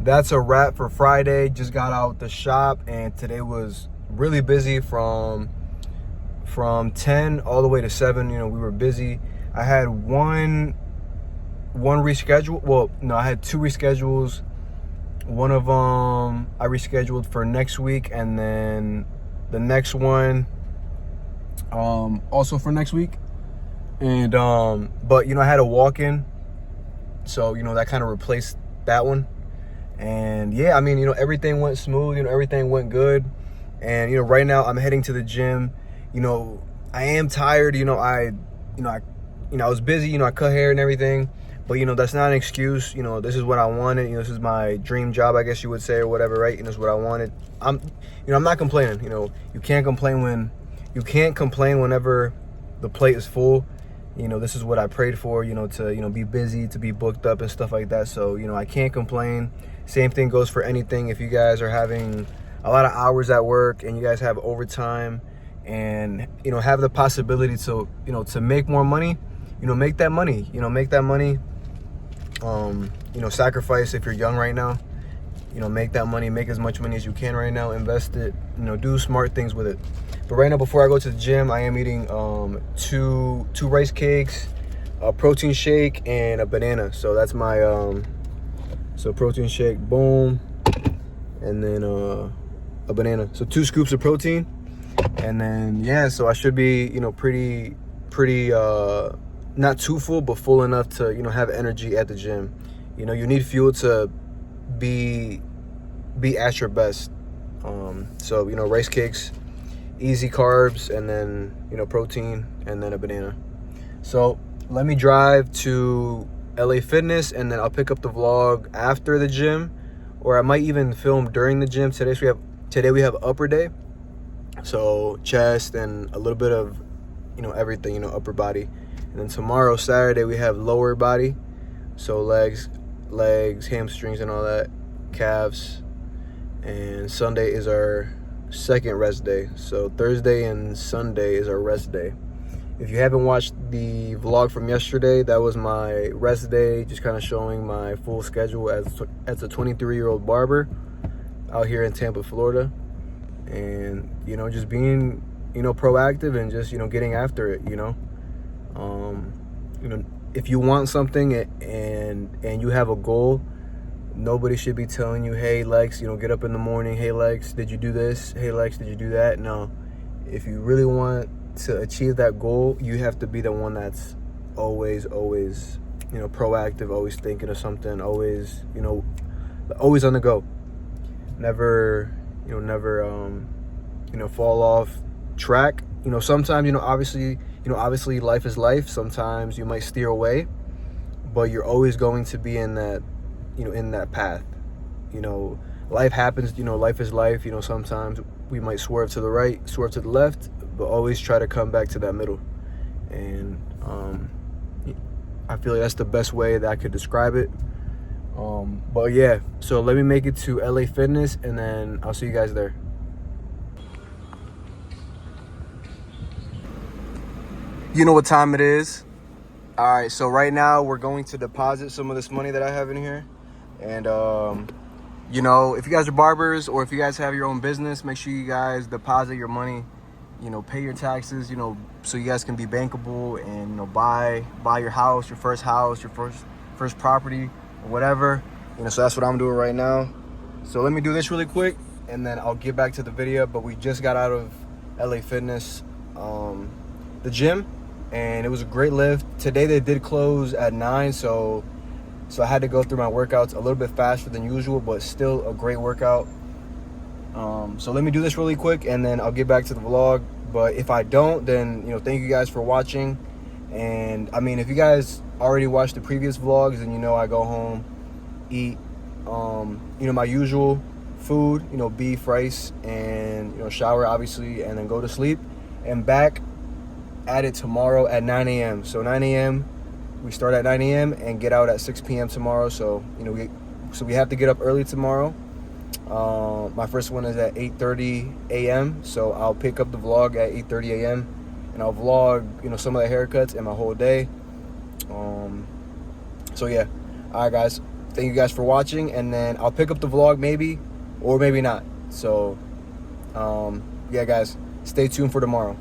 that's a wrap for Friday. Just got out the shop, and today was really busy from 10 all the way to 7. You know, we were busy. I had one reschedule. Well, no, I had 2 reschedules. One of them I rescheduled for next week, and then the next one also for next week. And but you know, I had a walk-in, so you know that kind of replaced that one. And yeah, I mean, you know, everything went smooth. You know, everything went good. And you know, right now I'm heading to the gym. You know, I am tired. You know, I was busy. You know, I cut hair and everything. But you know, that's not an excuse. You know, this is what I wanted. You know, this is my dream job, I guess you would say, or whatever, right? And this is what I wanted. I'm not complaining. You know, you can't complain whenever the plate is full. You know, this is what I prayed for. You know, to be busy, to be booked up and stuff like that. So you know, I can't complain. Same thing goes for anything. If you guys are having a lot of hours at work and you guys have overtime, and you know, have the possibility to make more money, you know, make that money. You know, make that money. You know, sacrifice if you're young right now. You know, make that money, make as much money as you can right now, invest it, you know, do smart things with it. But right now, before I go to the gym, I am eating two rice cakes, a protein shake, and a banana. So that's my so protein shake, boom, and then a banana. So 2 scoops of protein, and then yeah, so I should be, you know, pretty not too full, but full enough to, you know, have energy at the gym. You know, you need fuel to be at your best. So, you know, rice cakes, easy carbs, and then, you know, protein, and then a banana. So let me drive to LA Fitness, and then I'll pick up the vlog after the gym, or I might even film during the gym. Today we have upper day, so chest and a little bit of, you know, everything, you know, upper body. And then tomorrow, Saturday, we have lower body, so legs, hamstrings and all that, calves. And Sunday is our second rest day. So Thursday and Sunday is our rest day. If you haven't watched the vlog from yesterday, that was my rest day, just kind of showing my full schedule as a 23-year-old barber out here in Tampa, Florida. And, you know, just being, you know, proactive and just, you know, getting after it, you know. You know, if you want something and you have a goal, nobody should be telling you, hey Lex, you know, get up in the morning, hey Lex, did you do this? Hey Lex, did you do that? No. If you really want to achieve that goal, you have to be the one that's always, you know, proactive, always thinking of something, always on the go. Never fall off track. You know, sometimes, obviously life is life. Sometimes you might steer away, but you're always going to be in that, you know, in that path. You know, life happens, you know, life is life. You know, sometimes we might swerve to the right, swerve to the left, but always try to come back to that middle. And I feel like that's the best way that I could describe it. But yeah, so let me make it to LA Fitness, and then I'll see you guys there. You know what time it is. All right, so right now we're going to deposit some of this money that I have in here. And you know, if you guys are barbers, or if you guys have your own business, make sure you guys deposit your money, you know, pay your taxes, you know, so you guys can be bankable and, you know, buy your house, your first property, or whatever. You know, so that's what I'm doing right now. So let me do this really quick, and then I'll get back to the video. But we just got out of LA Fitness, the gym, and it was a great lift. Today they did close at 9, so I had to go through my workouts a little bit faster than usual, but still a great workout. So let me do this really quick, and then I'll get back to the vlog. But if I don't, then, you know, thank you guys for watching. And I mean, if you guys already watched the previous vlogs, then you know I go home, eat, you know, my usual food, you know, beef, rice, and, you know, shower obviously, and then go to sleep, and back at it tomorrow at 9 a.m. So 9 a.m. we start at 9 a.m. and get out at 6 p.m. tomorrow. So, you know, we have to get up early tomorrow. My first one is at 8:30 a.m. So I'll pick up the vlog at 8:30 a.m. and I'll vlog, you know, some of the haircuts and my whole day. So yeah, all right guys, Thank you guys for watching, and then I'll pick up the vlog maybe, or maybe not. So, yeah, guys, stay tuned for tomorrow.